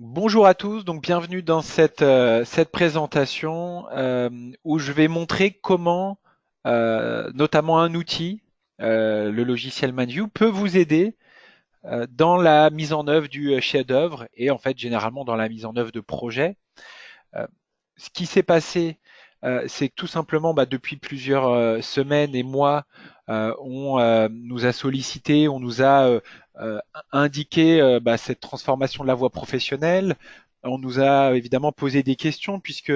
Bonjour à tous, donc bienvenue dans cette présentation où je vais montrer comment notamment un outil, le logiciel MindView, peut vous aider dans la mise en œuvre du chef-d'œuvre et en fait généralement dans la mise en œuvre de projets. Euh, Ce qui s'est passé, c'est que tout simplement depuis plusieurs semaines et mois, on nous a sollicité, on nous a euh, indiqué cette transformation de la voie professionnelle. On nous a évidemment posé des questions puisque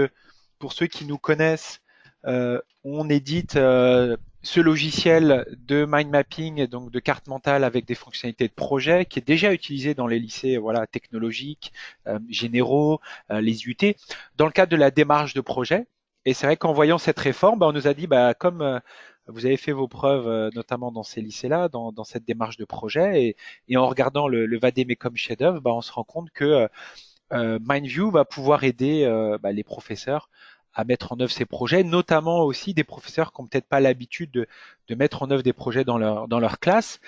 pour ceux qui nous connaissent, on édite ce logiciel de mind mapping, et donc de carte mentale avec des fonctionnalités de projet, qui est déjà utilisé dans les lycées voilà technologiques, généraux, les UT dans le cadre de la démarche de projet. Et c'est vrai qu'en voyant cette réforme, on nous a dit, comme vous avez fait vos preuves, notamment dans ces lycées-là, dans cette démarche de projet, et en regardant le Vademecum chef-d'œuvre, on se rend compte que MindView va pouvoir aider les professeurs à mettre en œuvre ces projets, notamment aussi des professeurs qui n'ont peut-être pas l'habitude de mettre en œuvre des projets dans leur classe.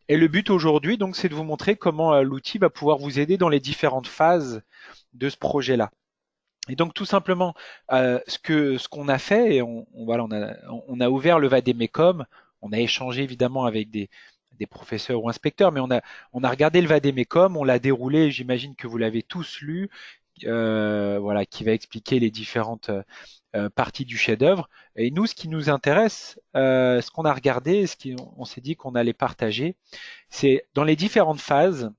Et le but aujourd'hui, donc, c'est de vous montrer comment l'outil va pouvoir vous aider dans les différentes phases de ce projet-là. Et donc tout simplement, ce qu'on a fait, et voilà, on a ouvert le Vademecum, on a échangé évidemment avec des professeurs ou inspecteurs, mais on a regardé le Vademecum, on l'a déroulé, j'imagine que vous l'avez tous lu, voilà, qui va expliquer les différentes parties du chef-d'œuvre. Et nous, ce qui nous intéresse, ce qu'on a regardé, on s'est dit qu'on allait partager, c'est dans les différentes phases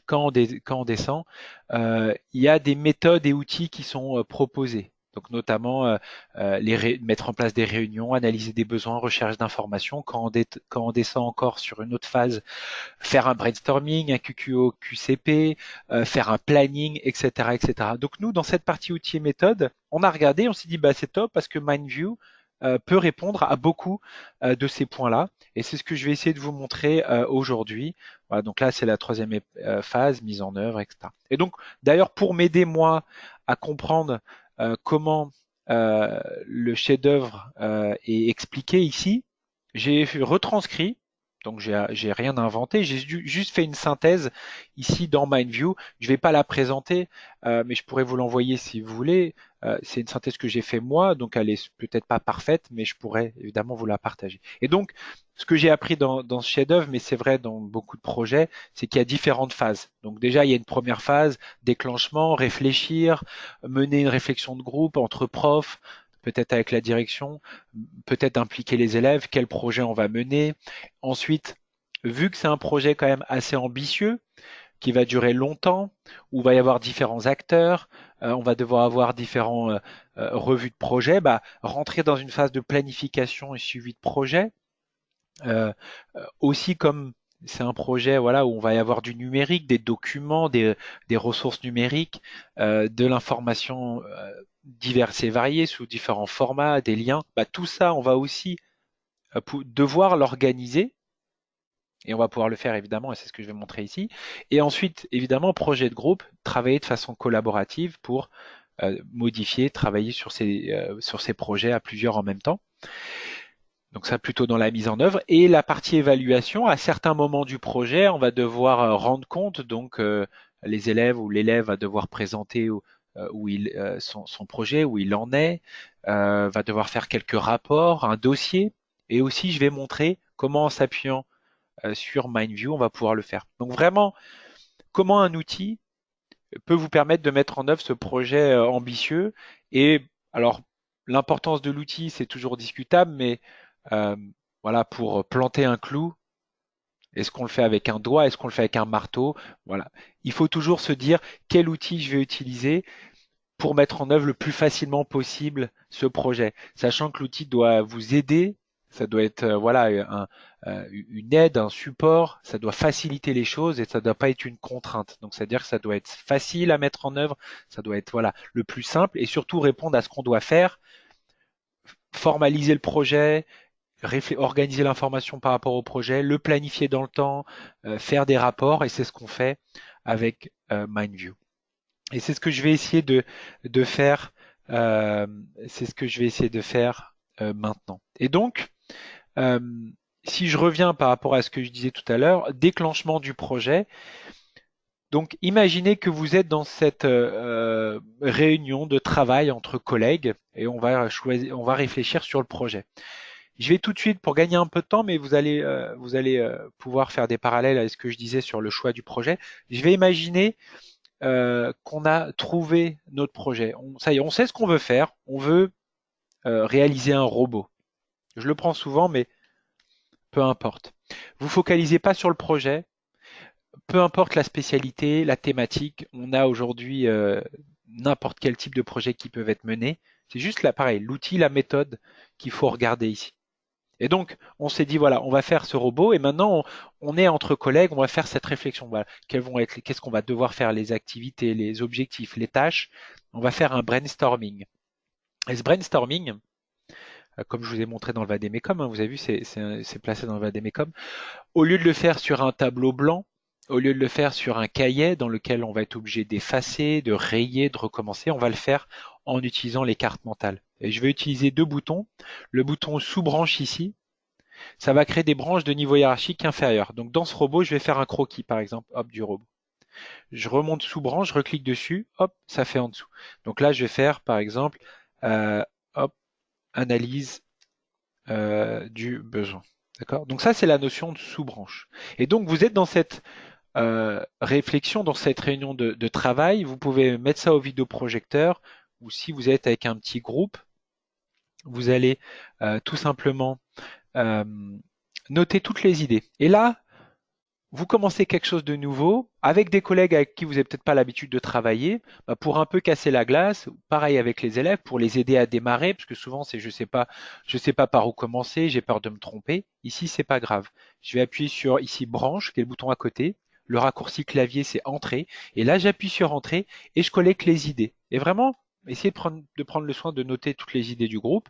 quand on descend, il y a des méthodes et outils qui sont proposés. Donc notamment mettre en place des réunions, analyser des besoins, recherche d'informations. Quand on descend encore sur une autre phase, faire un brainstorming, un QQO, QCP, faire un planning, etc., etc. Donc nous, dans cette partie outils et méthodes, on a regardé, on s'est dit c'est top parce que MindView peut répondre à beaucoup de ces points-là. Et c'est ce que je vais essayer de vous montrer aujourd'hui. Voilà, donc là, c'est la troisième phase, mise en œuvre, etc. Et donc, d'ailleurs, pour m'aider, moi, à comprendre comment le chef-d'œuvre est expliqué ici, j'ai retranscrit, donc j'ai rien inventé, j'ai juste fait une synthèse ici dans MindView. Je ne vais pas la présenter, mais je pourrais vous l'envoyer si vous voulez. C'est une synthèse que j'ai fait moi, donc elle est peut-être pas parfaite, mais je pourrais évidemment vous la partager. Et donc, ce que j'ai appris dans ce chef-d'œuvre, mais c'est vrai dans beaucoup de projets, c'est qu'il y a différentes phases. Donc déjà, il y a une première phase, déclenchement, réfléchir, mener une réflexion de groupe entre profs, peut-être avec la direction, peut-être impliquer les élèves, quel projet on va mener. Ensuite, vu que c'est un projet quand même assez ambitieux, qui va durer longtemps, où il va y avoir différents acteurs, on va devoir avoir différents revues de projet, rentrer dans une phase de planification et suivi de projet. Euh, Aussi comme c'est un projet voilà, où on va y avoir du numérique, des documents, des ressources numériques, de l'information diverses et variées sous différents formats, des liens, tout ça, on va aussi devoir l'organiser et on va pouvoir le faire évidemment, et c'est ce que je vais montrer ici. Et ensuite, évidemment, projet de groupe, travailler de façon collaborative pour modifier, travailler sur ces projets à plusieurs en même temps. Donc ça plutôt dans la mise en œuvre. Et la partie évaluation, à certains moments du projet, on va devoir rendre compte, donc les élèves ou l'élève va devoir présenter son projet, où il en est, va devoir faire quelques rapports, un dossier. Et aussi, je vais montrer comment en s'appuyant sur MindView, on va pouvoir le faire. Donc vraiment, comment un outil peut vous permettre de mettre en œuvre ce projet ambitieux. Et alors, l'importance de l'outil, c'est toujours discutable, mais euh, voilà, pour planter un clou, est-ce qu'on le fait avec un doigt, est-ce qu'on le fait avec un marteau? Voilà. Il faut toujours se dire quel outil je vais utiliser pour mettre en œuvre le plus facilement possible ce projet, sachant que l'outil doit vous aider, ça doit être voilà une aide, un support, ça doit faciliter les choses et ça doit pas être une contrainte. Donc c'est-à-dire que ça doit être facile à mettre en œuvre, ça doit être voilà le plus simple et surtout répondre à ce qu'on doit faire, formaliser le projet, organiser l'information par rapport au projet, le planifier dans le temps, faire des rapports et c'est ce qu'on fait avec MindView. Et c'est ce que je vais essayer de faire. euh, c'est ce que je vais essayer de faire maintenant. Et donc, euh, si je reviens par rapport à ce que je disais tout à l'heure, déclenchement du projet, Donc, imaginez que vous êtes dans cette réunion de travail entre collègues et on va choisir, on va réfléchir sur le projet. Je vais tout de suite, pour gagner un peu de temps, mais vous allez pouvoir faire des parallèles avec ce que je disais sur le choix du projet. Je vais imaginer qu'on a trouvé notre projet. Ça y est, on sait ce qu'on veut faire. On veut réaliser un robot. Je le prends souvent, mais peu importe. Vous focalisez pas sur le projet, peu importe la spécialité, la thématique. On a aujourd'hui n'importe quel type de projet qui peuvent être menés. C'est juste là, pareil, l'outil, la méthode qu'il faut regarder ici. Et donc, on s'est dit, voilà, on va faire ce robot et maintenant, on est entre collègues, on va faire cette réflexion. Voilà, qu'est-ce qu'on va devoir faire, les activités, les objectifs, les tâches. On va faire un brainstorming. Et ce brainstorming, comme je vous ai montré dans le Vademecum, hein, vous avez vu, c'est placé dans le Vademecum. Au lieu de le faire sur un tableau blanc, au lieu de le faire sur un cahier dans lequel on va être obligé d'effacer, de rayer, de recommencer, on va le faire en utilisant les cartes mentales. Et je vais utiliser deux boutons. Le bouton sous-branche ici, ça va créer des branches de niveau hiérarchique inférieur. Donc dans ce robot, je vais faire un croquis, par exemple, hop, du robot. Je remonte sous branche, je reclique dessus, hop, ça fait en dessous. Donc là, je vais faire, par exemple, hop, analyse du besoin. D'accord? Donc ça, c'est la notion de sous-branche. Et donc, vous êtes dans cette réflexion, dans cette réunion de travail. Vous pouvez mettre ça au vidéoprojecteur ou si vous êtes avec un petit groupe, vous allez tout simplement euh, noter toutes les idées. Et là, vous commencez quelque chose de nouveau avec des collègues avec qui vous n'avez peut-être pas l'habitude de travailler, bah, pour un peu casser la glace. Pareil avec les élèves, pour les aider à démarrer, parce que souvent c'est je sais pas par où commencer, j'ai peur de me tromper. Ici, c'est pas grave. Je vais appuyer sur ici branche, qui est le bouton à côté. Le raccourci clavier, c'est entrée. Et là, j'appuie sur entrée et je collecte les idées. Et vraiment, essayez de prendre le soin de noter toutes les idées du groupe.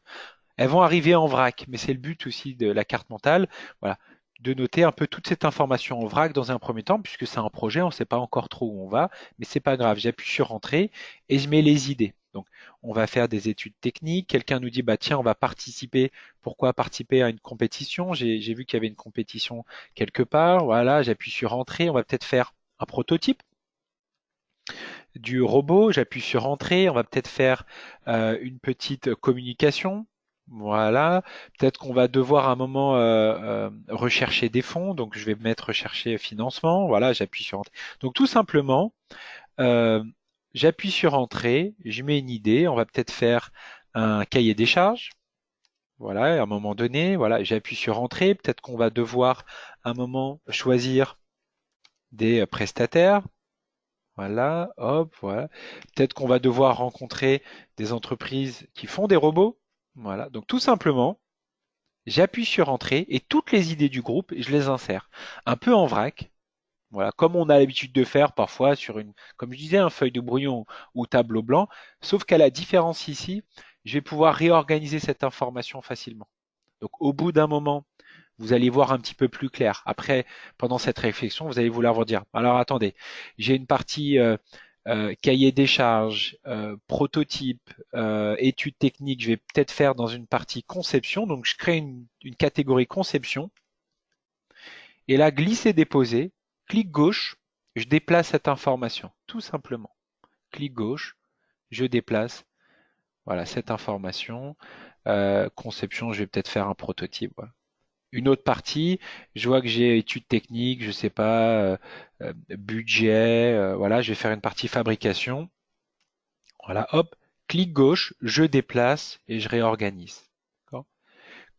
Elles vont arriver en vrac, mais c'est le but aussi de la carte mentale. Voilà, de noter un peu toute cette information en vrac dans un premier temps, puisque c'est un projet, on ne sait pas encore trop où on va, mais c'est pas grave. J'appuie sur entrée et je mets les idées. Donc, on va faire des études techniques. Quelqu'un nous dit, bah tiens, on va participer. Pourquoi participer à une compétition? J'ai vu qu'il y avait une compétition quelque part. Voilà, j'appuie sur entrée. On va peut-être faire un prototype du robot. J'appuie sur entrée. On va peut-être faire une petite communication. Voilà, peut-être qu'on va devoir à un moment rechercher des fonds, donc je vais mettre rechercher financement. Voilà, j'appuie sur entrée. Donc tout simplement, euh, j'appuie sur entrée, je mets une idée. On va peut-être faire un cahier des charges. Voilà, à un moment donné, voilà, j'appuie sur entrée. Peut-être qu'on va devoir à un moment choisir des prestataires. Voilà, hop, voilà. Peut-être qu'on va devoir rencontrer des entreprises qui font des robots. Voilà, donc tout simplement, j'appuie sur entrée et toutes les idées du groupe, je les insère. Un peu en vrac, voilà, comme on a l'habitude de faire parfois sur une, comme je disais, un feuille de brouillon ou tableau blanc, sauf qu'à la différence ici, je vais pouvoir réorganiser cette information facilement. Donc au bout d'un moment, vous allez voir un petit peu plus clair. Après, pendant cette réflexion, vous allez vouloir vous dire, alors attendez, j'ai une partie cahier des charges, prototype, études techniques, je vais peut-être faire dans une partie conception. Donc je crée une catégorie conception. Et là, glisser-déposer, clic gauche, je déplace cette information, tout simplement. Clic gauche, je déplace voilà, cette information. Conception, je vais peut-être faire un prototype. Voilà. Une autre partie, je vois que j'ai études techniques, je sais pas, budget, voilà, je vais faire une partie fabrication. Voilà, hop, clic gauche, je déplace et je réorganise. D'accord.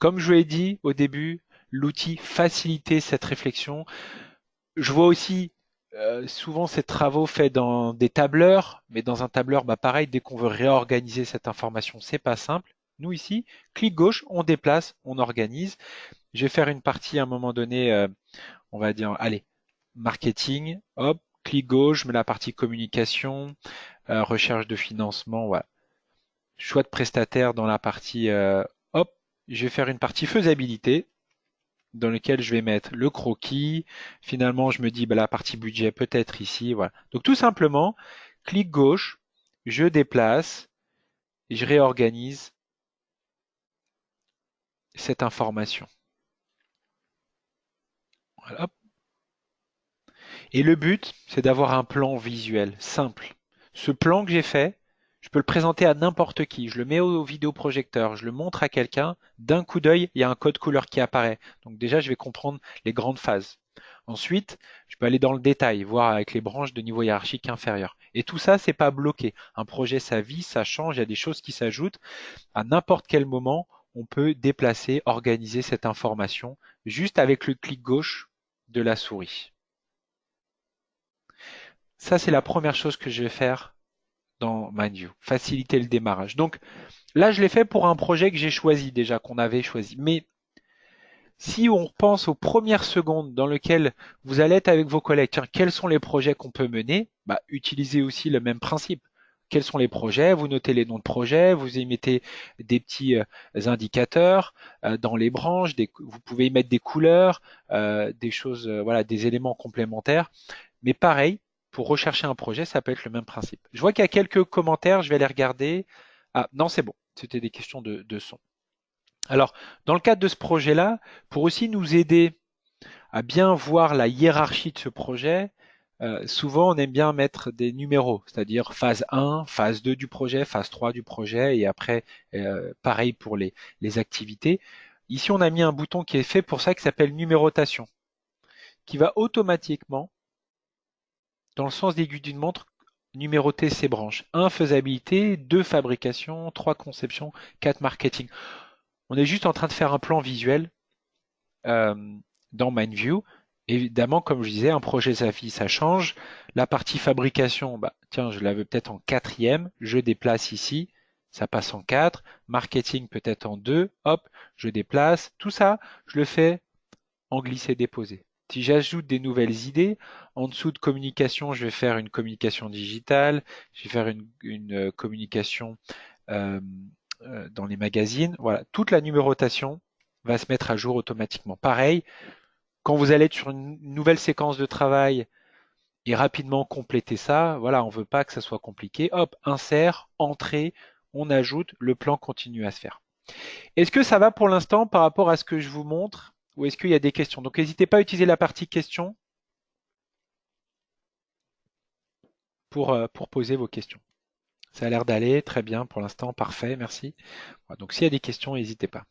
Comme je vous l'ai dit au début, l'outil faciliter cette réflexion. Je vois aussi souvent ces travaux faits dans des tableurs, mais dans un tableur, bah pareil, dès qu'on veut réorganiser cette information, c'est pas simple. Nous ici, clic gauche, on déplace, on organise. Je vais faire une partie à un moment donné, on va dire, allez, marketing, hop, clic gauche, je mets la partie communication, recherche de financement, voilà. Choix de prestataire dans la partie, hop, je vais faire une partie faisabilité dans lequel je vais mettre le croquis. Finalement, je me dis, bah, la partie budget peut-être ici, voilà. Donc tout simplement, clic gauche, je déplace, et je réorganise cette information. Voilà, hop. Et le but, c'est d'avoir un plan visuel simple. Ce plan que j'ai fait, je peux le présenter à n'importe qui. Je le mets au vidéoprojecteur, je le montre à quelqu'un. D'un coup d'œil, il y a un code couleur qui apparaît. Donc déjà, je vais comprendre les grandes phases. Ensuite, je peux aller dans le détail, voir avec les branches de niveau hiérarchique inférieur. Et tout ça, c'est pas bloqué. Un projet, ça vit, ça change, il y a des choses qui s'ajoutent. À n'importe quel moment, on peut déplacer, organiser cette information juste avec le clic gauche de la souris. Ça, c'est la première chose que je vais faire dans MindView, faciliter le démarrage. Donc là, je l'ai fait pour un projet que j'ai choisi déjà, qu'on avait choisi. Mais si on pense aux premières secondes dans lesquelles vous allez être avec vos collègues, tiens, quels sont les projets qu'on peut mener, bah, utilisez aussi le même principe. Quels sont les projets? Vous notez les noms de projets, vous y mettez des petits indicateurs dans les branches, vous pouvez y mettre des couleurs, des choses, voilà, des éléments complémentaires. Mais pareil, pour rechercher un projet, ça peut être le même principe. Je vois qu'il y a quelques commentaires, je vais les regarder. Ah, non, c'est bon. C'était des questions de son. Alors, dans le cadre de ce projet-là, pour aussi nous aider à bien voir la hiérarchie de ce projet, souvent on aime bien mettre des numéros, c'est-à-dire phase 1, phase 2 du projet, phase 3 du projet, et après, pareil pour les activités. Ici, on a mis un bouton qui est fait pour ça qui s'appelle numérotation, qui va automatiquement dans le sens d'aiguille d'une montre, numéroter ses branches. 1 faisabilité, 2 fabrication, 3 conception, 4 marketing. On est juste en train de faire un plan visuel euh, dans MindView. Évidemment, comme je disais, un projet sa vie, ça change. La partie fabrication, bah, tiens, je la veux peut-être en quatrième, je déplace ici, ça passe en 4. Marketing peut-être en 2, hop, je déplace. Tout ça, je le fais en glisser-déposer. Si j'ajoute des nouvelles idées, en dessous de communication, je vais faire une communication digitale, je vais faire une communication euh, dans les magazines. Voilà, toute la numérotation va se mettre à jour automatiquement. Pareil, quand vous allez être sur une nouvelle séquence de travail et rapidement compléter ça, voilà, on ne veut pas que ça soit compliqué. Hop, insert, entrée, on ajoute, le plan continue à se faire. Est-ce que ça va pour l'instant par rapport à ce que je vous montre ou est-ce qu'il y a des questions? Donc n'hésitez pas à utiliser la partie questions pour poser vos questions. Ça a l'air d'aller très bien pour l'instant, parfait, merci. Voilà, donc s'il y a des questions, n'hésitez pas.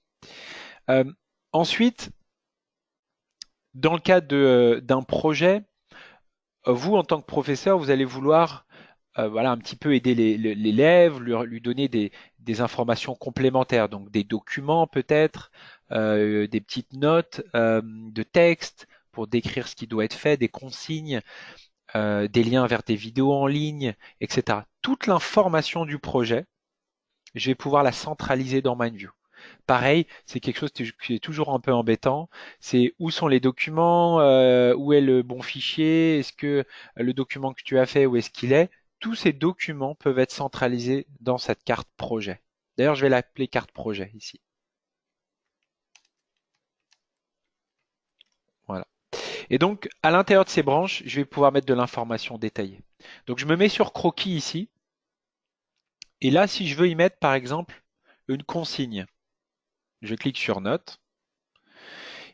Euh, ensuite, dans le cadre d'un projet, vous en tant que professeur, vous allez vouloir voilà, un petit peu aider l'élève, lui donner des informations complémentaires, donc des documents peut-être, des petites notes de texte pour décrire ce qui doit être fait, des consignes, des liens vers des vidéos en ligne, etc. Toute l'information du projet, je vais pouvoir la centraliser dans MindView. Pareil, c'est quelque chose qui est toujours un peu embêtant. C'est où sont les documents, où est le bon fichier, est-ce que le document que tu as fait, où est-ce qu'il est? Tous ces documents peuvent être centralisés dans cette carte projet. D'ailleurs, je vais l'appeler carte projet ici. Voilà. Et donc, à l'intérieur de ces branches, je vais pouvoir mettre de l'information détaillée. Donc, je me mets sur croquis ici. Et là, si je veux y mettre, par exemple, une consigne, je clique sur note.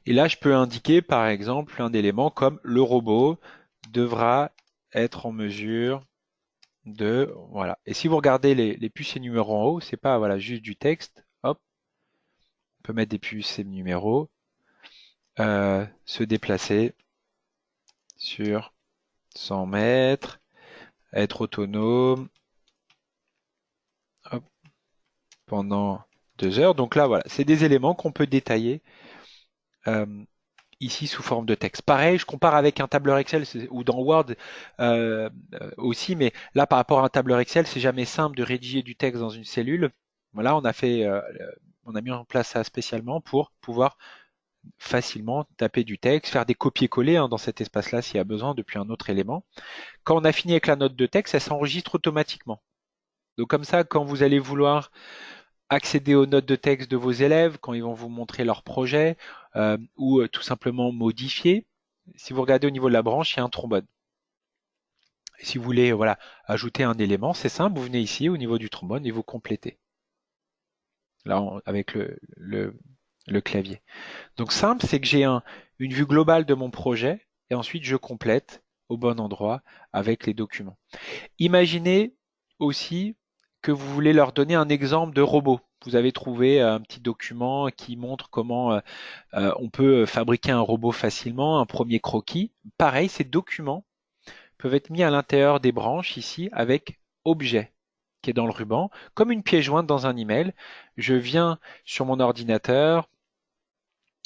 Et là, je peux indiquer, par exemple, un élément comme le robot devra être en mesure de, voilà. Et si vous regardez les puces et numéros en haut, c'est pas, voilà, juste du texte. Hop, on peut mettre des puces et numéros, se déplacer sur 100 mètres, être autonome, hop, pendant 2 heures. Donc là, voilà, c'est des éléments qu'on peut détailler euh, ici sous forme de texte. Pareil, je compare avec un tableur Excel ou dans Word aussi, mais là par rapport à un tableur Excel, c'est jamais simple de rédiger du texte dans une cellule. Voilà, on a mis en place ça spécialement pour pouvoir facilement taper du texte, faire des copier-coller dans cet espace-là s'il y a besoin depuis un autre élément. Quand on a fini avec la note de texte, elle s'enregistre automatiquement. Donc comme ça, quand vous allez vouloir accéder aux notes de texte de vos élèves quand ils vont vous montrer leur projet ou tout simplement modifier. Si vous regardez au niveau de la branche, il y a un trombone. Et si vous voulez voilà, ajouter un élément, c'est simple, vous venez ici au niveau du trombone et vous complétez. Là, avec le clavier. Donc simple, c'est que j'ai une vue globale de mon projet et ensuite je complète au bon endroit avec les documents. Imaginez aussi que vous voulez leur donner un exemple de robot. Vous avez trouvé un petit document qui montre comment on peut fabriquer un robot facilement, un premier croquis. Pareil, ces documents peuvent être mis à l'intérieur des branches ici avec objet qui est dans le ruban, comme une pièce jointe dans un email. Je viens sur mon ordinateur,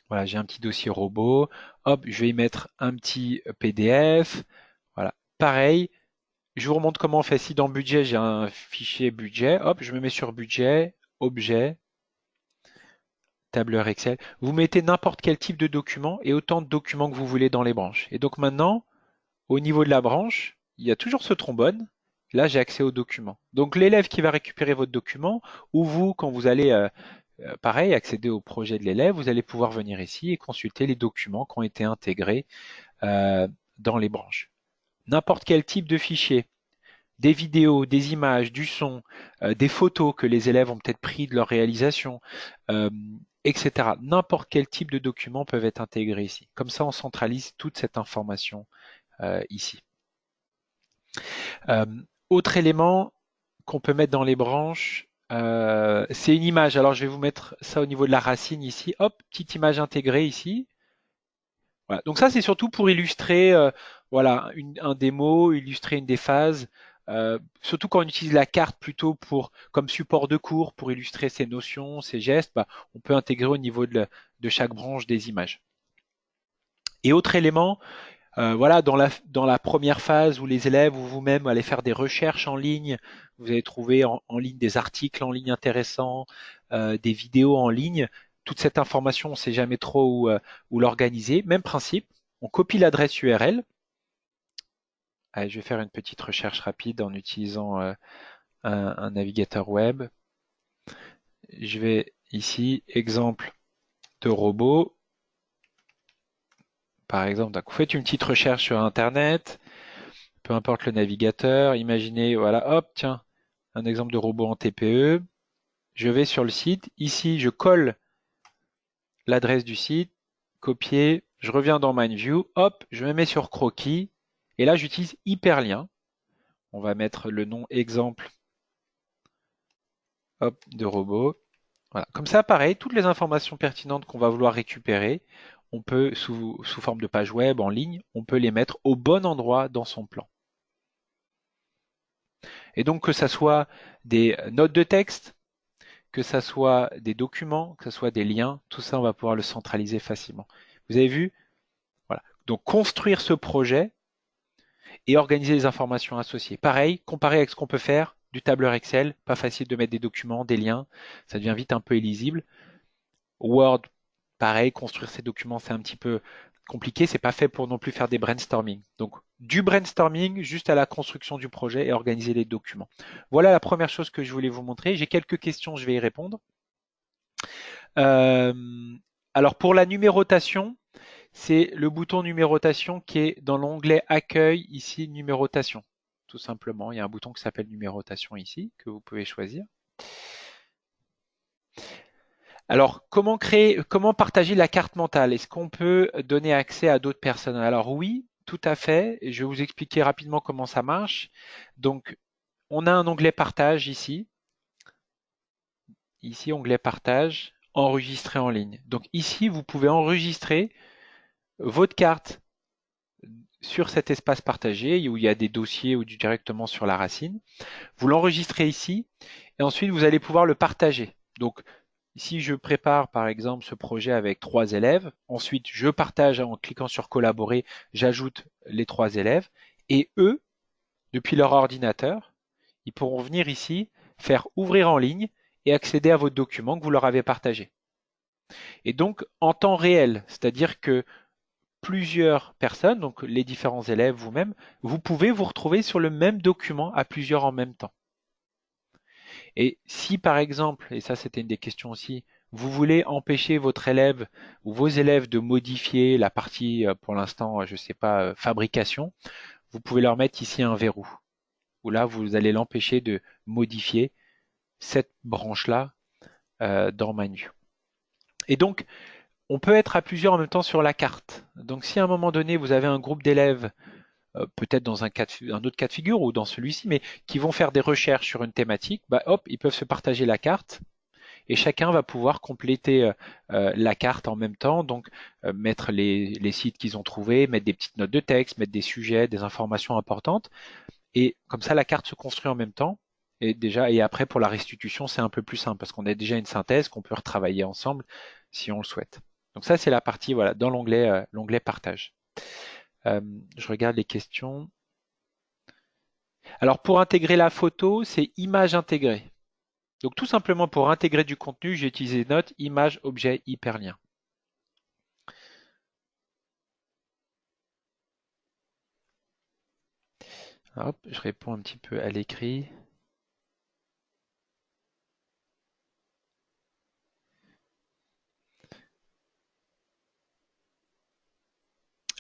voilà, j'ai un petit dossier robot, hop, je vais y mettre un petit PDF, voilà. Pareil, je vous remontre comment on fait. Si dans budget, j'ai un fichier budget, hop, je me mets sur budget, objet, tableur Excel. Vous mettez n'importe quel type de document et autant de documents que vous voulez dans les branches. Et donc maintenant, au niveau de la branche, il y a toujours ce trombone. Là, j'ai accès aux documents. Donc l'élève qui va récupérer votre document, ou vous, quand vous allez, pareil, accéder au projet de l'élève, vous allez pouvoir venir ici et consulter les documents qui ont été intégrés euh, dans les branches. N'importe quel type de fichier, des vidéos, des images, du son, des photos que les élèves ont peut-être pris de leur réalisation, euh, etc. N'importe quel type de documents peuvent être intégrés ici. Comme ça, on centralise toute cette information ici. Euh, Autre élément qu'on peut mettre dans les branches, c'est une image. Alors je vais vous mettre ça au niveau de la racine ici. Hop, petite image intégrée ici. Voilà. Donc ça c'est surtout pour illustrer voilà, un démo, illustrer une des phases. Surtout quand on utilise la carte plutôt pour comme support de cours pour illustrer ces notions, ces gestes, bah, on peut intégrer au niveau de chaque branche des images. Et autre élément, voilà, dans la première phase où les élèves ou vous-même allez faire des recherches en ligne, vous allez trouver en ligne des articles en ligne intéressants, des vidéos en ligne. Toute cette information, on ne sait jamais trop où l'organiser. Même principe, on copie l'adresse URL. Allez, je vais faire une petite recherche rapide en utilisant un navigateur web. Je vais ici, exemple de robot. Par exemple, donc vous faites une petite recherche sur Internet, peu importe le navigateur, imaginez, voilà, hop, tiens, un exemple de robot en TPE. Je vais sur le site. Ici, je colle l'adresse du site, copier. Je reviens dans MindView. Hop, je me mets sur Croquis. Et là, j'utilise hyperlien. On va mettre le nom exemple hop, de robot. Voilà. Comme ça, pareil, toutes les informations pertinentes qu'on va vouloir récupérer, on peut, sous forme de page web en ligne, on peut les mettre au bon endroit dans son plan. Et donc, que ça soit des notes de texte, que ça soit des documents, que ce soit des liens, tout ça, on va pouvoir le centraliser facilement. Vous avez vu? Voilà. Donc, construire ce projet et organiser les informations associées. Pareil, comparé avec ce qu'on peut faire du tableur Excel, pas facile de mettre des documents, des liens, ça devient vite un peu illisible. Word, pareil, construire ces documents, c'est un petit peu compliqué, c'est pas fait pour non plus faire des brainstorming. Donc, du brainstorming juste à la construction du projet et organiser les documents. Voilà la première chose que je voulais vous montrer. J'ai quelques questions, je vais y répondre. Euh, alors pour la numérotation, c'est le bouton numérotation qui est dans l'onglet accueil ici, numérotation. Tout simplement, il y a un bouton qui s'appelle numérotation ici que vous pouvez choisir. Alors, comment partager la carte mentale? Est-ce qu'on peut donner accès à d'autres personnes? Alors oui, tout à fait. Et je vais vous expliquer rapidement comment ça marche. Donc, on a un onglet partage ici. Ici, onglet partage, enregistrer en ligne. Donc ici, vous pouvez enregistrer votre carte sur cet espace partagé où il y a des dossiers ou directement sur la racine. Vous l'enregistrez ici et ensuite vous allez pouvoir le partager. Donc ici je prépare par exemple ce projet avec 3 élèves, ensuite je partage en cliquant sur collaborer, j'ajoute les 3 élèves et eux, depuis leur ordinateur, ils pourront venir ici, faire ouvrir en ligne et accéder à votre document que vous leur avez partagé. Et donc en temps réel, c'est-à-dire que plusieurs personnes, donc les différents élèves, vous-même, vous pouvez vous retrouver sur le même document à plusieurs en même temps. Et si par exemple, et ça c'était une des questions aussi, vous voulez empêcher votre élève ou vos élèves de modifier la partie, pour l'instant, je ne sais pas, fabrication, vous pouvez leur mettre ici un verrou, où là vous allez l'empêcher de modifier cette branche-là dans MindView. Et donc, on peut être à plusieurs en même temps sur la carte. Donc si à un moment donné, vous avez un groupe d'élèves peut-être dans un autre cas de figure ou dans celui-ci, mais qui vont faire des recherches sur une thématique, bah hop, ils peuvent se partager la carte et chacun va pouvoir compléter la carte en même temps, donc mettre les sites qu'ils ont trouvés, mettre des petites notes de texte, mettre des sujets, des informations importantes, et comme ça la carte se construit en même temps. Et après pour la restitution, c'est un peu plus simple parce qu'on a déjà une synthèse qu'on peut retravailler ensemble si on le souhaite. Donc ça c'est la partie voilà dans l'onglet partage. Euh, je regarde les questions. Alors pour intégrer la photo, c'est image intégrée. Donc tout simplement pour intégrer du contenu, j'ai utilisé note, image, objet, hyperlien. Hop, je réponds un petit peu à l'écrit.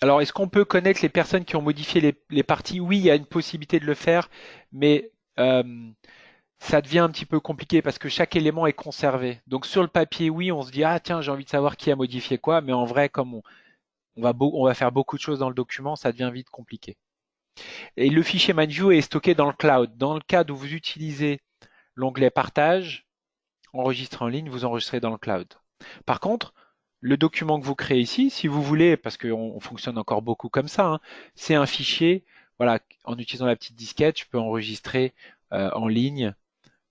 Alors, est-ce qu'on peut connaître les personnes qui ont modifié les parties? Oui, il y a une possibilité de le faire, mais ça devient un petit peu compliqué parce que chaque élément est conservé. Donc sur le papier, oui, on se dit ah tiens, j'ai envie de savoir qui a modifié quoi, mais en vrai, comme on va faire beaucoup de choses dans le document, ça devient vite compliqué. Et le fichier MindView est stocké dans le cloud. Dans le cas où vous utilisez l'onglet partage, enregistrer en ligne, vous enregistrez dans le cloud. Par contre, le document que vous créez ici, si vous voulez, parce qu'on fonctionne encore beaucoup comme ça, hein, c'est un fichier, voilà, en utilisant la petite disquette, je peux enregistrer en ligne,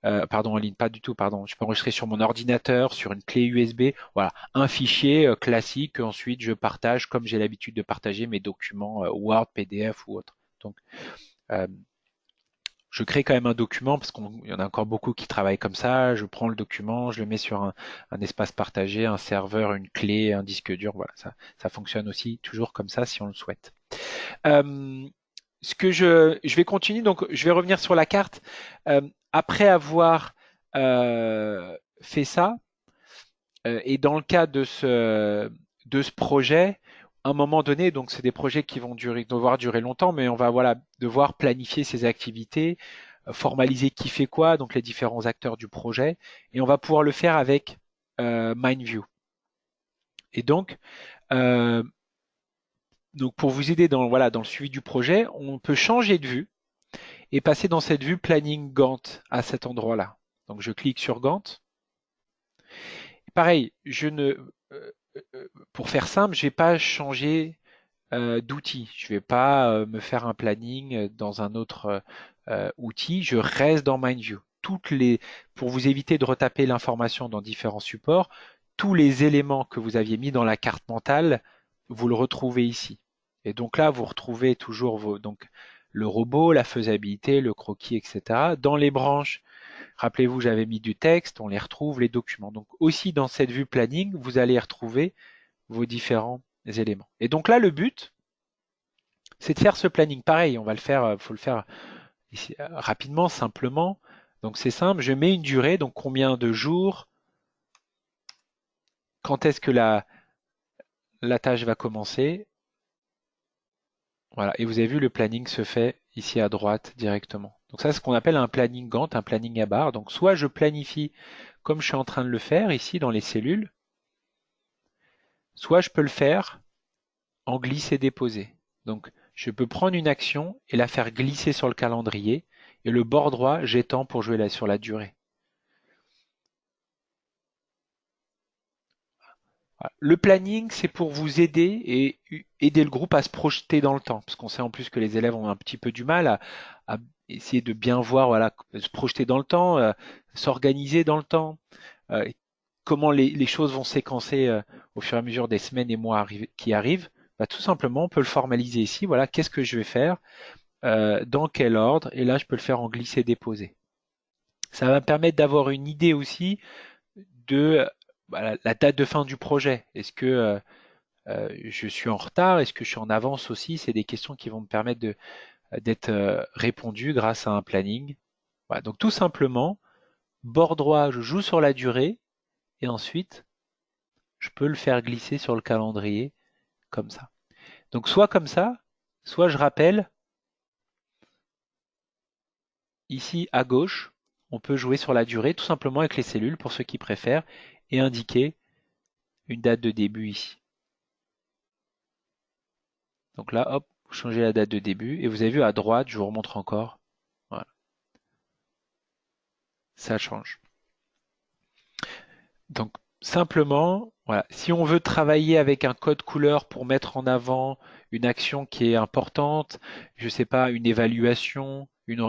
pardon, en ligne, pas du tout, pardon, je peux enregistrer sur mon ordinateur, sur une clé USB, voilà, un fichier classique que ensuite je partage comme j'ai l'habitude de partager mes documents Word, PDF ou autre. Donc, euh, je crée quand même un document parce qu'il y en a encore beaucoup qui travaillent comme ça. Je prends le document, je le mets sur un espace partagé, un serveur, une clé, un disque dur. Voilà, ça fonctionne aussi toujours comme ça si on le souhaite. Euh, je vais continuer, donc je vais revenir sur la carte. Après avoir fait ça, et dans le cas de ce projet, à un moment donné, donc c'est des projets qui vont devoir durer longtemps, mais on va voilà devoir planifier ces activités, formaliser qui fait quoi, donc les différents acteurs du projet, et on va pouvoir le faire avec MindView. Et euh, donc pour vous aider dans voilà dans le suivi du projet, on peut changer de vue et passer dans cette vue planning Gantt à cet endroit-là. Donc je clique sur Gantt. Pareil, pour faire simple, je vais pas changer d'outil. Je vais pas me faire un planning dans un autre outil. Je reste dans MindView. Pour vous éviter de retaper l'information dans différents supports, tous les éléments que vous aviez mis dans la carte mentale, vous le retrouvez ici. Et donc là, vous retrouvez toujours donc le robot, la faisabilité, le croquis, etc. Dans les branches, rappelez-vous, j'avais mis du texte, on les retrouve, les documents. Donc aussi dans cette vue planning, vous allez retrouver vos différents éléments. Et donc là, le but, c'est de faire ce planning. Pareil, on va le faire, faut le faire ici, rapidement, simplement. Donc c'est simple, je mets une durée, donc combien de jours, quand est-ce que la tâche va commencer. Voilà, et vous avez vu, le planning se fait ici à droite directement. Donc ça, c'est ce qu'on appelle un planning Gantt, un planning à barre. Donc soit je planifie comme je suis en train de le faire ici dans les cellules, soit je peux le faire en glisser-déposer. Donc je peux prendre une action et la faire glisser sur le calendrier, et le bord droit, j'étends pour jouer sur la durée. Voilà. Le planning, c'est pour vous aider et aider le groupe à se projeter dans le temps, parce qu'on sait en plus que les élèves ont un petit peu du mal à essayer de bien voir, voilà, se projeter dans le temps, s'organiser dans le temps, euh, comment les choses vont séquencer au fur et à mesure des semaines et mois qui arrivent. Bah, tout simplement, on peut le formaliser ici. Voilà, qu'est-ce que je vais faire, dans quel ordre, et là, je peux le faire en glisser-déposer. Ça va me permettre d'avoir une idée aussi de la date de fin du projet. Est-ce que je suis en retard? Est-ce que je suis en avance aussi? C'est des questions qui vont me permettre d'être répondues grâce à un planning. Voilà, donc tout simplement, bord droit, je joue sur la durée et ensuite, je peux le faire glisser sur le calendrier comme ça. Donc soit comme ça, soit je rappelle ici à gauche, on peut jouer sur la durée tout simplement avec les cellules pour ceux qui préfèrent et indiquer une date de début ici. Donc là, hop, Vous changez la date de début et vous avez vu à droite, je vous remontre encore. Voilà, ça change. Donc simplement, voilà, si on veut travailler avec un code couleur pour mettre en avant une action qui est importante, je sais pas, une évaluation, une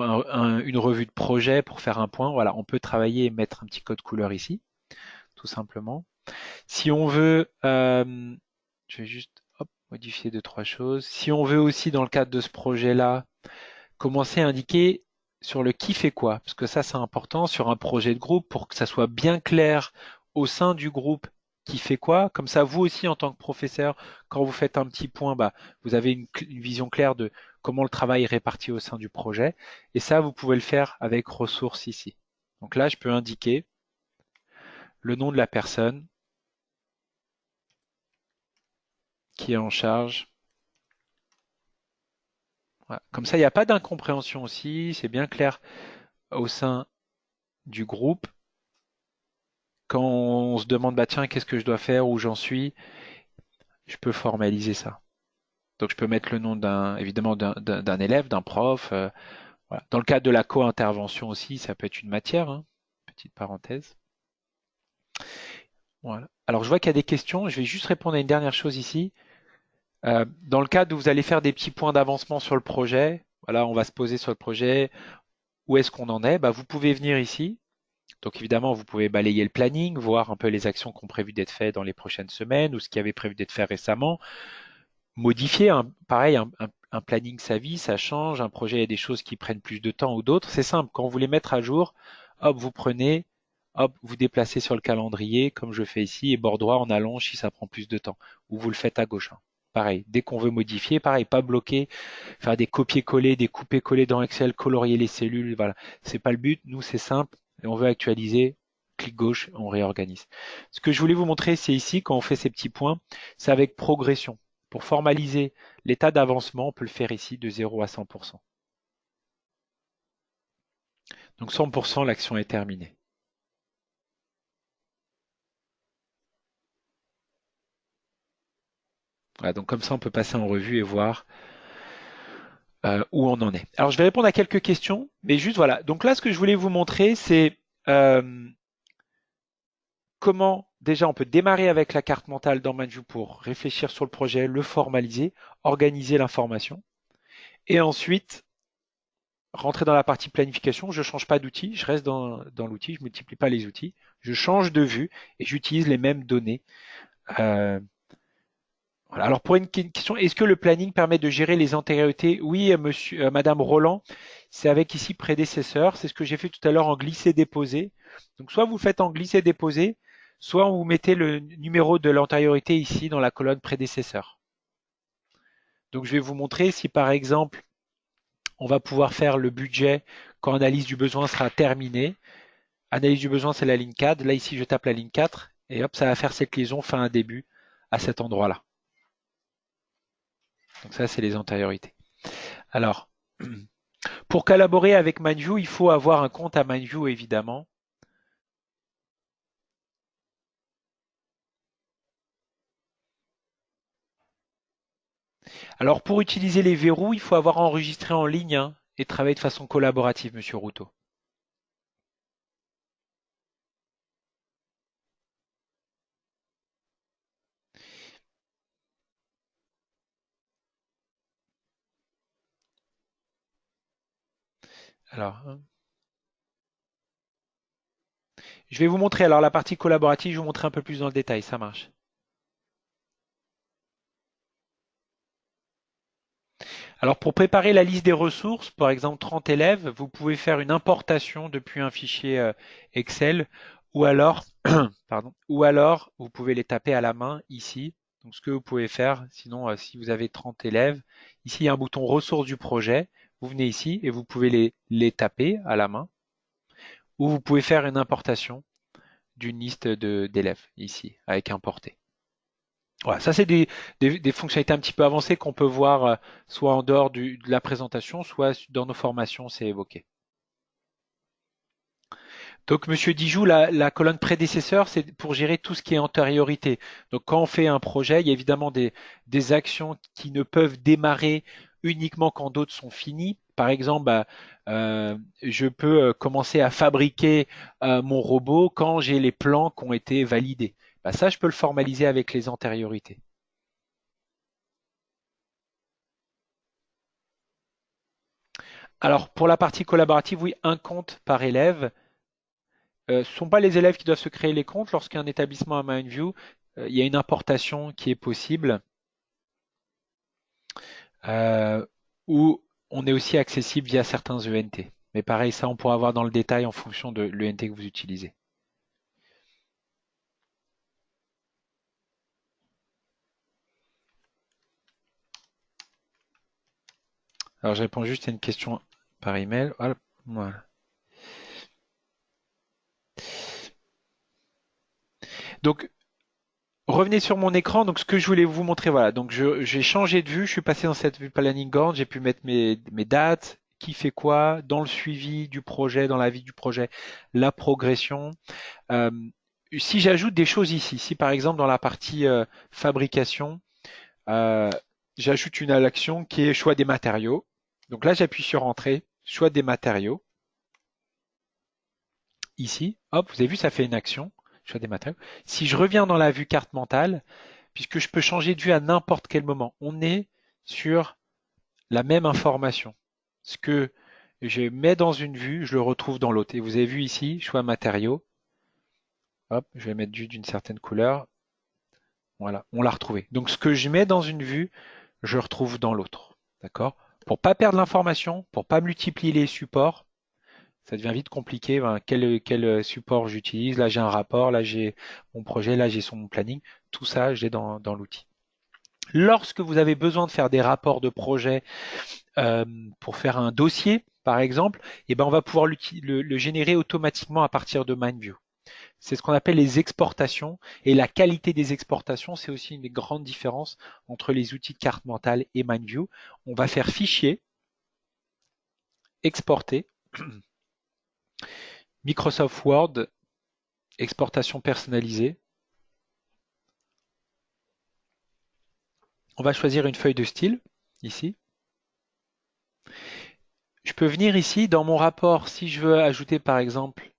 revue de projet pour faire un point, voilà, on peut travailler et mettre un petit code couleur ici, tout simplement. Si on veut, je vais juste hop, modifier deux, trois choses. Si on veut aussi, dans le cadre de ce projet-là, commencer à indiquer sur le qui fait quoi, parce que ça c'est important sur un projet de groupe pour que ça soit bien clair au sein du groupe qui fait quoi. Comme ça, vous aussi en tant que professeur, quand vous faites un petit point, bah, vous avez une vision claire de comment le travail est réparti au sein du projet. Et ça, vous pouvez le faire avec ressources ici. Donc là, je peux indiquer le nom de la personne qui est en charge. Voilà. Comme ça, il n'y a pas d'incompréhension aussi, c'est bien clair au sein du groupe. Quand on se demande, bah tiens, qu'est-ce que je dois faire, où j'en suis, je peux formaliser ça. Donc je peux mettre le nom évidemment d'un élève, d'un prof. Voilà. Dans le cadre de la co-intervention aussi, ça peut être une matière, hein. Petite parenthèse. Voilà. Alors je vois qu'il y a des questions. Je vais juste répondre à une dernière chose ici. Dans le cadre où vous allez faire des petits points d'avancement sur le projet, voilà, on va se poser sur le projet. Où est-ce qu'on en est? Bah, vous pouvez venir ici. Donc évidemment, vous pouvez balayer le planning, voir un peu les actions qui ont prévu d'être faites dans les prochaines semaines ou ce qui avait prévu d'être fait récemment. Modifier, pareil, un planning, sa vie, ça change. Un projet, il y a des choses qui prennent plus de temps ou d'autres. C'est simple, quand vous voulez mettre à jour, hop, vous prenez, hop, vous déplacez sur le calendrier, comme je fais ici, et bord droit, on allonge si ça prend plus de temps. Ou vous le faites à gauche, hein. Pareil, dès qu'on veut modifier, pareil, pas bloquer, faire des copier-coller, des couper-coller dans Excel, colorier les cellules, voilà. C'est pas le but, nous c'est simple, et on veut actualiser, clic gauche, on réorganise. Ce que je voulais vous montrer, c'est ici, quand on fait ces petits points, c'est avec progression. Pour formaliser l'état d'avancement, on peut le faire ici de 0 à 100%. Donc 100%, l'action est terminée. Voilà, donc comme ça, on peut passer en revue et voir où on en est. Alors, je vais répondre à quelques questions, mais juste voilà. Donc là, ce que je voulais vous montrer, c'est comment déjà on peut démarrer avec la carte mentale dans MindView pour réfléchir sur le projet, le formaliser, organiser l'information, et ensuite rentrer dans la partie planification. Je ne change pas d'outil, je reste dans l'outil, je ne multiplie pas les outils, je change de vue et j'utilise les mêmes données. Euh, voilà. Alors pour une question, est-ce que le planning permet de gérer les antériorités? Oui, monsieur, Madame Roland, c'est avec ici prédécesseur. C'est ce que j'ai fait tout à l'heure en glisser-déposer. Donc soit vous faites en glisser-déposer, soit vous mettez le numéro de l'antériorité ici dans la colonne prédécesseur. Donc je vais vous montrer si par exemple on va pouvoir faire le budget quand analyse du besoin sera terminée. Analyse du besoin, c'est la ligne 4. Là ici je tape la ligne 4 et hop, ça va faire cette liaison fin à début à cet endroit-là. Donc ça, c'est les antériorités. Alors, pour collaborer avec MindView, il faut avoir un compte à MindView, évidemment. Alors, pour utiliser les verrous, il faut avoir enregistré en ligne, hein, et travailler de façon collaborative, Monsieur Routot. Alors, je vais vous montrer. Alors, la partie collaborative, je vais vous montrer un peu plus dans le détail. Ça marche. Alors, pour préparer la liste des ressources, par exemple 30 élèves, vous pouvez faire une importation depuis un fichier Excel, ou alors, pardon, ou alors vous pouvez les taper à la main ici. Donc, ce que vous pouvez faire, sinon, si vous avez 30 élèves, ici il y a un bouton ressources du projet. Vous venez ici et vous pouvez les taper à la main, ou vous pouvez faire une importation d'une liste d'élèves ici avec importer. Voilà, ça c'est des fonctionnalités un petit peu avancées qu'on peut voir soit en dehors de la présentation, soit dans nos formations, c'est évoqué. Donc, Monsieur Dijoux, la colonne prédécesseur, c'est pour gérer tout ce qui est antériorité. Donc, quand on fait un projet, il y a évidemment des actions qui ne peuvent démarrer uniquement quand d'autres sont finis. Par exemple, je peux commencer à fabriquer mon robot quand j'ai les plans qui ont été validés. Bah, ça, je peux le formaliser avec les antériorités. Alors, pour la partie collaborative, oui, un compte par élève. Ce ne sont pas les élèves qui doivent se créer les comptes. Lorsqu'un établissement a Mindview, il y a une importation qui est possible, euh, où on est aussi accessible via certains ENT. Mais pareil, ça, on pourra voir dans le détail en fonction de l'ENT que vous utilisez. Alors, je réponds juste à une question par email. Voilà. Donc, revenez sur mon écran. Donc, ce que je voulais vous montrer, voilà. Donc, j'ai changé de vue. Je suis passé dans cette vue planning board. J'ai pu mettre mes dates, qui fait quoi, dans le suivi du projet, dans la vie du projet, la progression. Euh, si j'ajoute des choses ici, si par exemple dans la partie fabrication, euh, j'ajoute une action qui est choix des matériaux. Donc là, j'appuie sur Entrée, choix des matériaux. Ici, hop, vous avez vu, ça fait une action, choix des matériaux. Si je reviens dans la vue carte mentale, puisque je peux changer de vue à n'importe quel moment, on est sur la même information. Ce que je mets dans une vue, je le retrouve dans l'autre. Et vous avez vu ici, choix matériaux. Hop, je vais mettre d'une certaine couleur. Voilà, on l'a retrouvé. Donc ce que je mets dans une vue, je retrouve dans l'autre. D'accord? Pour pas perdre l'information, pour pas multiplier les supports, ça devient vite compliqué. Ben, quel support j'utilise? Là, j'ai un rapport, là, j'ai mon projet, là, j'ai mon planning. Tout ça, j'ai dans l'outil. Lorsque vous avez besoin de faire des rapports de projet euh, pour faire un dossier, par exemple, eh ben, on va pouvoir le générer automatiquement à partir de Mindview. C'est ce qu'on appelle les exportations. Et la qualité des exportations, c'est aussi une des grandes différences entre les outils de carte mentale et Mindview. On va faire fichier, exporter, Microsoft Word, exportation personnalisée. On va choisir une feuille de style, ici. Je peux venir ici, dans mon rapport, si je veux ajouter par exemple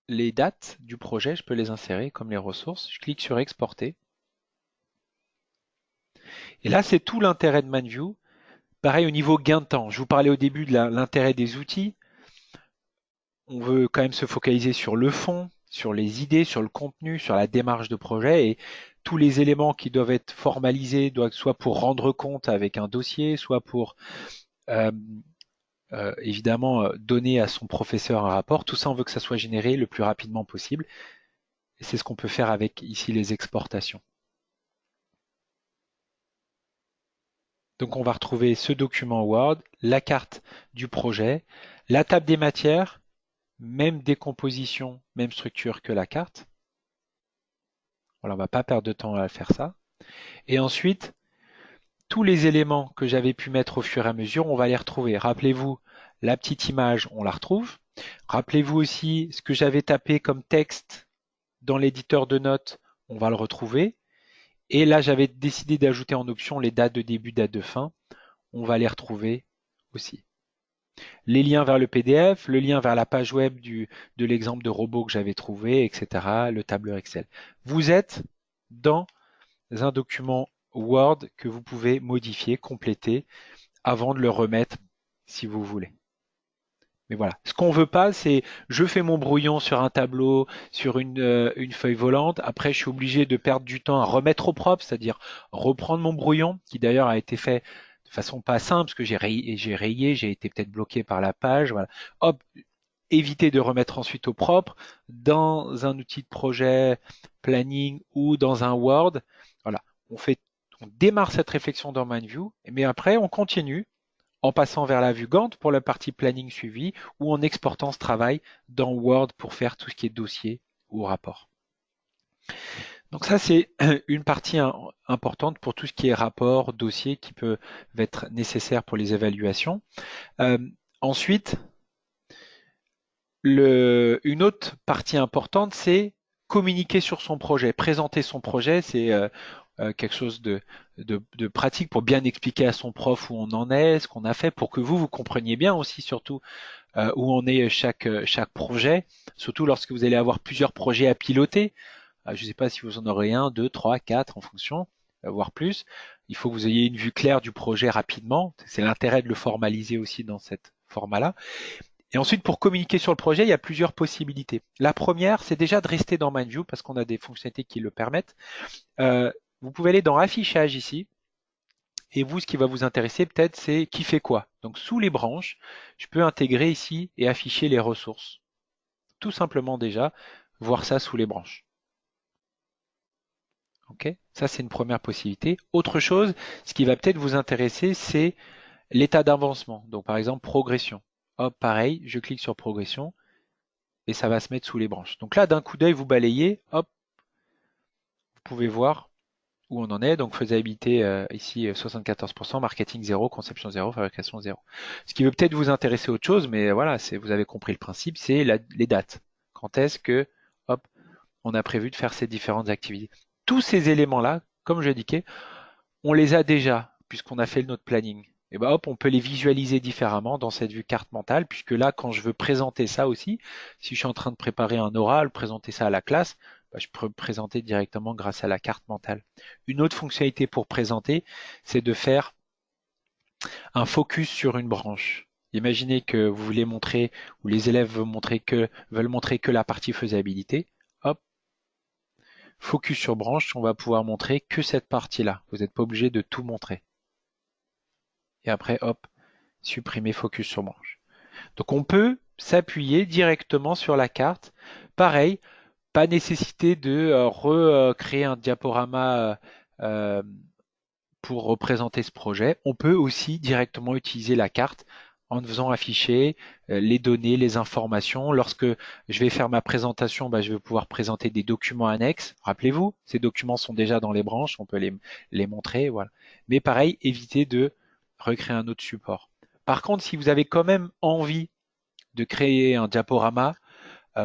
les dates du projet, je peux les insérer comme les ressources. Je clique sur exporter. Et là, c'est tout l'intérêt de Mindview. Pareil au niveau gain de temps. Je vous parlais au début de l'intérêt des outils. On veut quand même se focaliser sur le fond, sur les idées, sur le contenu, sur la démarche de projet et tous les éléments qui doivent être formalisés doivent soit pour rendre compte avec un dossier, soit pour euh, évidemment donner à son professeur un rapport. Tout ça, on veut que ça soit généré le plus rapidement possible. Et c'est ce qu'on peut faire avec ici les exportations. Donc on va retrouver ce document Word, la carte du projet, la table des matières, même décomposition, même structure que la carte. Voilà, on ne va pas perdre de temps à faire ça. Et ensuite, tous les éléments que j'avais pu mettre au fur et à mesure, on va les retrouver. Rappelez-vous, la petite image, on la retrouve. Rappelez-vous aussi ce que j'avais tapé comme texte dans l'éditeur de notes, on va le retrouver. Et là, j'avais décidé d'ajouter en option les dates de début, dates de fin. On va les retrouver aussi. Les liens vers le PDF, le lien vers la page web de l'exemple de robot que j'avais trouvé, etc., le tableur Excel. Vous êtes dans un document Word que vous pouvez modifier, compléter avant de le remettre si vous voulez. Mais voilà, ce qu'on veut pas, c'est je fais mon brouillon sur un tableau, sur une feuille volante. Après, je suis obligé de perdre du temps à remettre au propre, c'est-à-dire reprendre mon brouillon, qui d'ailleurs a été fait de façon pas simple, parce que j'ai rayé, j'ai été peut-être bloqué par la page. Voilà. Hop, éviter de remettre ensuite au propre dans un outil de projet, planning ou dans un Word. Voilà, on démarre cette réflexion dans Mindview, mais après on continue en passant vers la vue Gantt pour la partie planning suivi ou en exportant ce travail dans Word pour faire tout ce qui est dossier ou rapport. Donc ça, c'est une partie importante pour tout ce qui est rapport, dossier qui peut être nécessaire pour les évaluations. Euh, ensuite, une autre partie importante, c'est communiquer sur son projet, présenter son projet. C'est quelque chose de pratique pour bien expliquer à son prof où on en est, ce qu'on a fait, pour que vous compreniez bien aussi surtout où en est chaque projet, surtout lorsque vous allez avoir plusieurs projets à piloter. Je ne sais pas si vous en aurez un, deux, trois, quatre en fonction, voire plus. Il faut que vous ayez une vue claire du projet rapidement. C'est l'intérêt de le formaliser aussi dans cette format-là. Et ensuite, pour communiquer sur le projet, il y a plusieurs possibilités. La première, c'est déjà de rester dans MindView parce qu'on a des fonctionnalités qui le permettent. Vous pouvez aller dans Affichage ici. Et vous, ce qui va vous intéresser peut-être, c'est qui fait quoi. Donc sous les branches, je peux intégrer ici et afficher les ressources. Tout simplement déjà, voir ça sous les branches. Ok, ça c'est une première possibilité. Autre chose, ce qui va peut-être vous intéresser, c'est l'état d'avancement. Donc par exemple, progression. Hop, pareil, je clique sur progression et ça va se mettre sous les branches. Donc là, d'un coup d'œil, vous balayez, hop, vous pouvez voir où on en est. Donc faisabilité ici 74%, marketing 0, conception 0, fabrication 0. Ce qui veut peut-être vous intéresser à autre chose, mais voilà, vous avez compris le principe, c'est les dates. Quand est-ce que, hop, on a prévu de faire ces différentes activités. Tous ces éléments-là, comme je l'indiquais, on les a déjà, puisqu'on a fait notre planning. Et ben hop, on peut les visualiser différemment dans cette vue carte mentale, puisque là, quand je veux présenter ça aussi, si je suis en train de préparer un oral, présenter ça à la classe, ben, je peux présenter directement grâce à la carte mentale. Une autre fonctionnalité pour présenter, c'est de faire un focus sur une branche. Imaginez que vous voulez montrer, ou les élèves veulent montrer que la partie faisabilité. Hop, focus sur branche, on va pouvoir montrer que cette partie-là. Vous n'êtes pas obligé de tout montrer. Et après, hop, supprimer focus sur branche. Donc on peut s'appuyer directement sur la carte. Pareil, pas nécessité de recréer un diaporama pour représenter ce projet. On peut aussi directement utiliser la carte en faisant afficher les données, les informations. Lorsque je vais faire ma présentation, je vais pouvoir présenter des documents annexes. Rappelez-vous, ces documents sont déjà dans les branches, on peut les montrer. Voilà. Mais pareil, évitez de recréer un autre support. Par contre, si vous avez quand même envie de créer un diaporama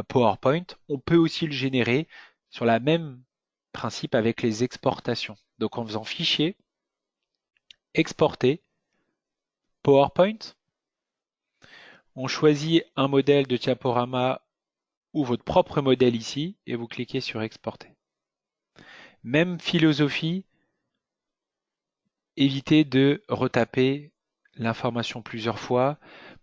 PowerPoint, on peut aussi le générer sur la même principe avec les exportations. Donc en faisant fichier, exporter, PowerPoint, on choisit un modèle de diaporama ou votre propre modèle ici et vous cliquez sur exporter. Même philosophie, évitez de retaper l'information plusieurs fois.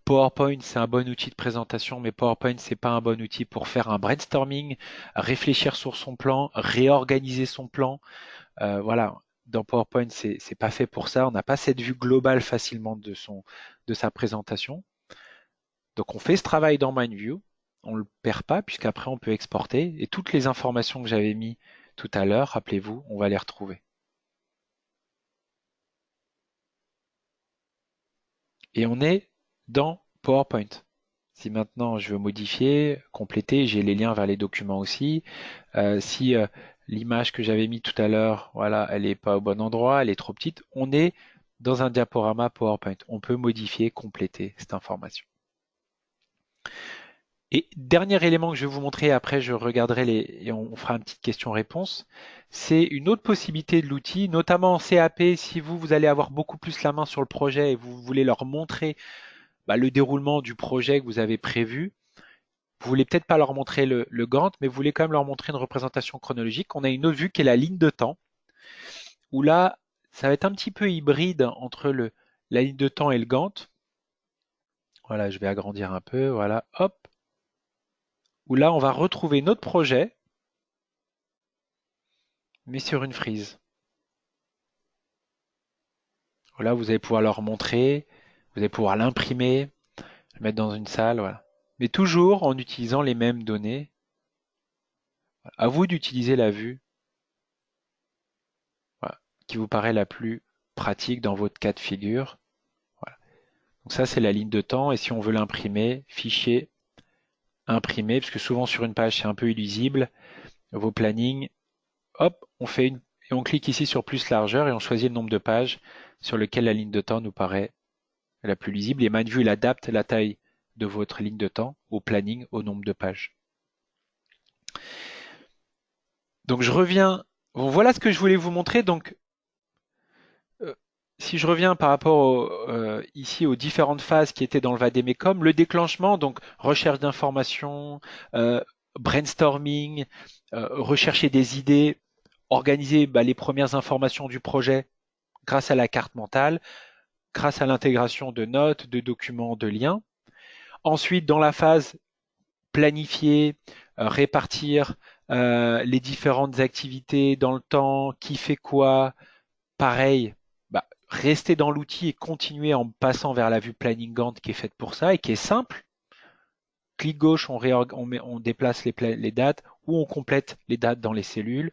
PowerPoint, c'est un bon outil de présentation, mais PowerPoint, c'est pas un bon outil pour faire un brainstorming, réfléchir sur son plan, réorganiser son plan. Voilà, dans PowerPoint, c'est pas fait pour ça. On n'a pas cette vue globale facilement de sa présentation. Donc on fait ce travail dans MindView, on ne le perd pas puisqu'après on peut exporter et toutes les informations que j'avais mis tout à l'heure, rappelez-vous, on va les retrouver. Et on est dans PowerPoint. Si maintenant je veux modifier, compléter, j'ai les liens vers les documents aussi. Si l'image que j'avais mis tout à l'heure, voilà, elle n'est pas au bon endroit, elle est trop petite, on est dans un diaporama PowerPoint. On peut modifier, compléter cette information. Et dernier élément que je vais vous montrer, après je regarderai et on fera une petite question-réponse, c'est une autre possibilité de l'outil, notamment en CAP, si vous allez avoir beaucoup plus la main sur le projet et vous voulez leur montrer le déroulement du projet que vous avez prévu. Vous voulez peut-être pas leur montrer le Gantt, mais vous voulez quand même leur montrer une représentation chronologique. On a une autre vue qui est la ligne de temps, où là, ça va être un petit peu hybride entre la ligne de temps et le Gantt. Voilà, je vais agrandir un peu, voilà, hop. Où là, on va retrouver notre projet, mais sur une frise. Là, vous allez pouvoir leur montrer, vous allez pouvoir l'imprimer, le mettre dans une salle, voilà. Mais toujours en utilisant les mêmes données. À vous d'utiliser la vue voilà, qui vous paraît la plus pratique dans votre cas de figure. Voilà. Donc ça, c'est la ligne de temps. Et si on veut l'imprimer, fichier, imprimer, parce que souvent sur une page, c'est un peu illisible. Vos plannings, hop, on fait et on clique ici sur plus largeur et on choisit le nombre de pages sur lequel la ligne de temps nous paraît la plus lisible. Et MindView, il adapte la taille de votre ligne de temps au planning, au nombre de pages. Donc je reviens Bon, voilà ce que je voulais vous montrer. Donc, euh, si je reviens par rapport ici aux différentes phases qui étaient dans le vademecum, le déclenchement, donc recherche d'informations, euh, brainstorming, rechercher des idées, organiser les premières informations du projet grâce à la carte mentale, grâce à l'intégration de notes, de documents, de liens. Ensuite, dans la phase planifier, répartir les différentes activités dans le temps, qui fait quoi, pareil, rester dans l'outil et continuer en passant vers la vue planning Gantt qui est faite pour ça et qui est simple. Clic gauche, on déplace les dates ou on complète les dates dans les cellules.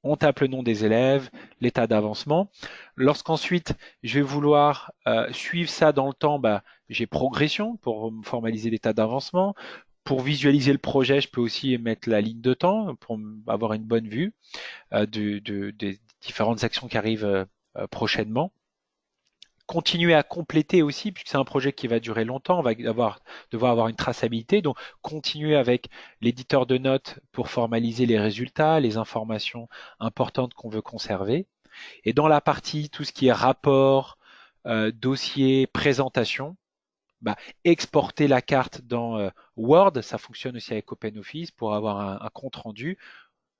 On tape le nom des élèves, l'état d'avancement. Lorsqu'ensuite je vais vouloir suivre ça dans le temps, j'ai progression pour formaliser l'état d'avancement. Pour visualiser le projet, je peux aussi mettre la ligne de temps pour avoir une bonne vue des différentes actions qui arrivent prochainement. Continuer à compléter aussi, puisque c'est un projet qui va durer longtemps, on va devoir avoir une traçabilité, donc continuer avec l'éditeur de notes pour formaliser les résultats, les informations importantes qu'on veut conserver. Et dans la partie, tout ce qui est rapport, dossier, présentation, exporter la carte dans Word, ça fonctionne aussi avec OpenOffice pour avoir un compte rendu,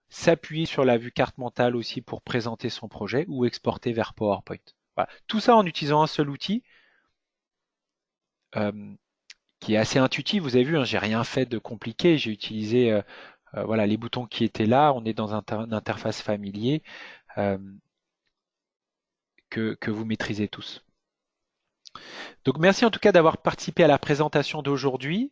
s'appuyer sur la vue carte mentale aussi pour présenter son projet ou exporter vers PowerPoint. Voilà. Tout ça en utilisant un seul outil euh, qui est assez intuitif. Vous avez vu, hein, j'ai rien fait de compliqué. J'ai utilisé voilà, les boutons qui étaient là. On est dans une interface familier euh, que vous maîtrisez tous. Donc merci en tout cas d'avoir participé à la présentation d'aujourd'hui.